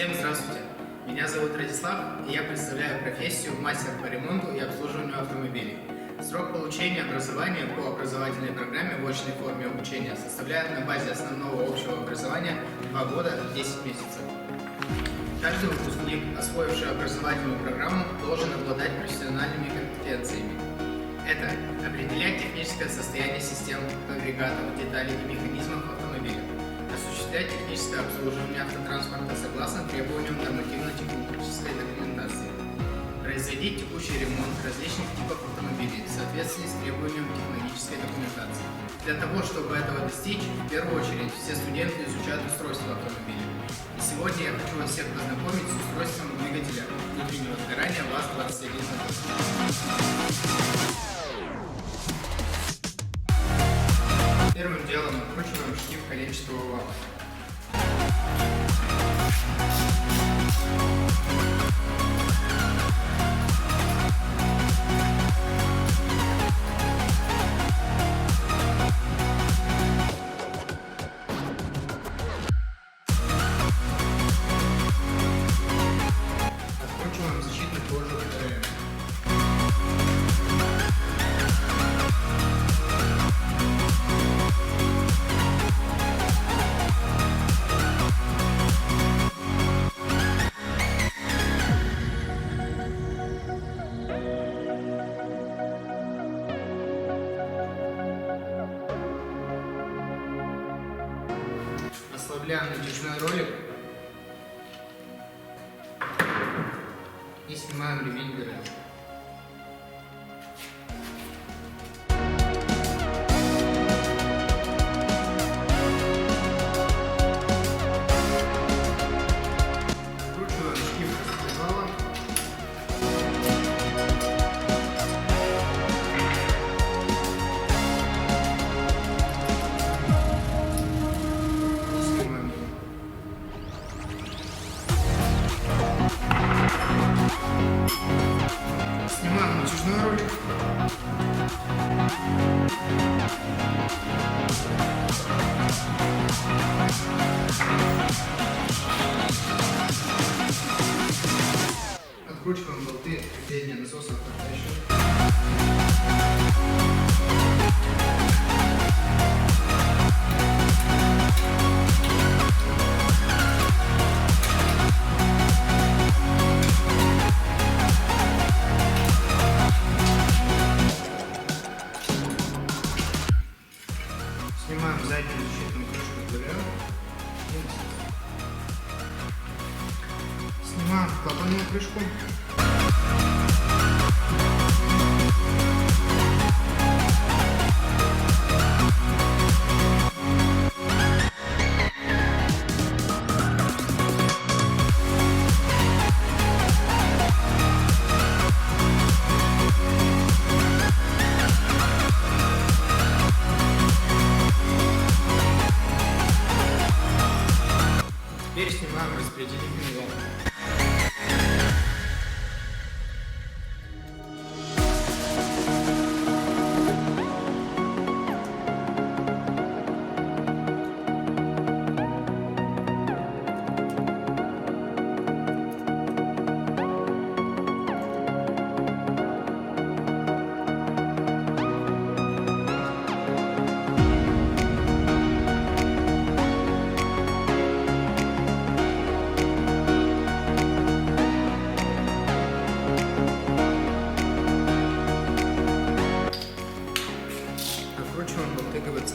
Всем здравствуйте! Меня зовут Радислав, и я представляю профессию мастер по ремонту и обслуживанию автомобилей. Срок получения образования по образовательной программе в очной форме обучения составляет на базе основного общего образования 2 года 10 месяцев. Каждый выпускник, освоивший образовательную программу, должен обладать профессиональными компетенциями. Это определять техническое состояние систем, агрегатов, деталей и механизмов автомобиля, осуществлять техническое обслуживание автотранспорта согласно требованиям нормативно-технической документации, производить текущий ремонт различных типов автомобилей в соответствии с требованием технологической документации. Для того, чтобы этого достичь, в первую очередь все студенты изучают устройство автомобиля. И сегодня я хочу вас всех познакомить с устройством двигателя внутреннего сгорания ВАЗ-21. Первым делом откручиваем штиф коленчатого вала. Откручиваем защитную кожу РМ. Ослабляем натяжной ролик и снимаем ремень ГРМ. Откручиваем штиф распредвала. Снимаем натяжной ролик. Откручиваем болты крепления насоса автотащера. Снимаем заднюю защитную крышку ГРМ. Снимаем клапанную крышку. Теперь снимаем распределительный вал. Откручиваем болты ГВЦ.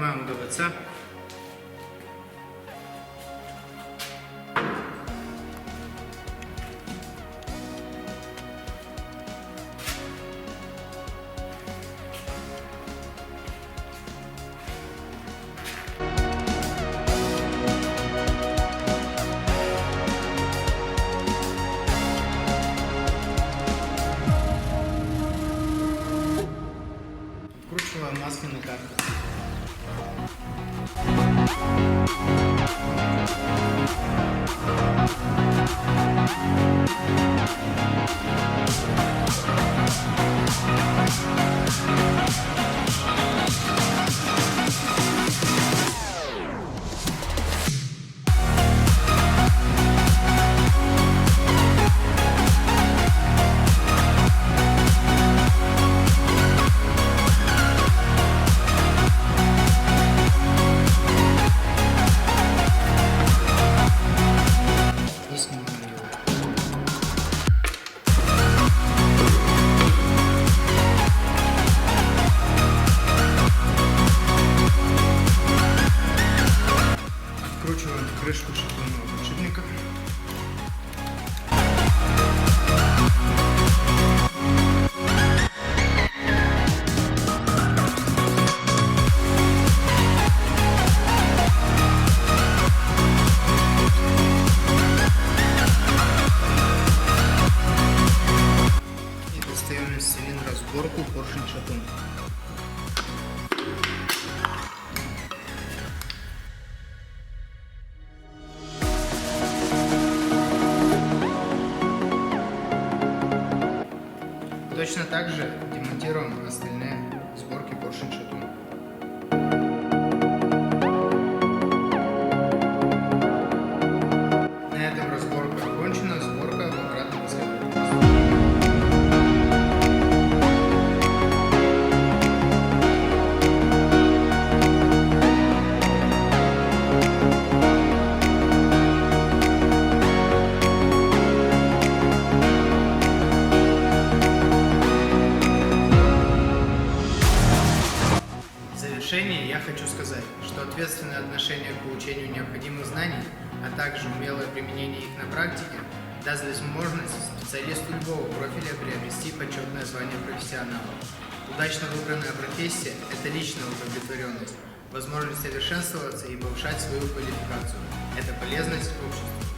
Нажимаем УДВЦ. Откручиваем маски на карту. Откручиваем крышку шатунного подшипника. И достаем из цилиндра сборку поршень-шатун. Точно так же демонтируем остальные сборки поршень-шатун. На этом разборка окончена, сборка в обратном последовательности. В завершение я хочу сказать, что ответственное отношение к получению необходимых знаний, а также умелое применение их на практике даст возможность специалисту любого профиля приобрести почетное звание профессионала. Удачно выбранная профессия – это личная удовлетворенность, возможность совершенствоваться и повышать свою квалификацию. Это полезность обществу.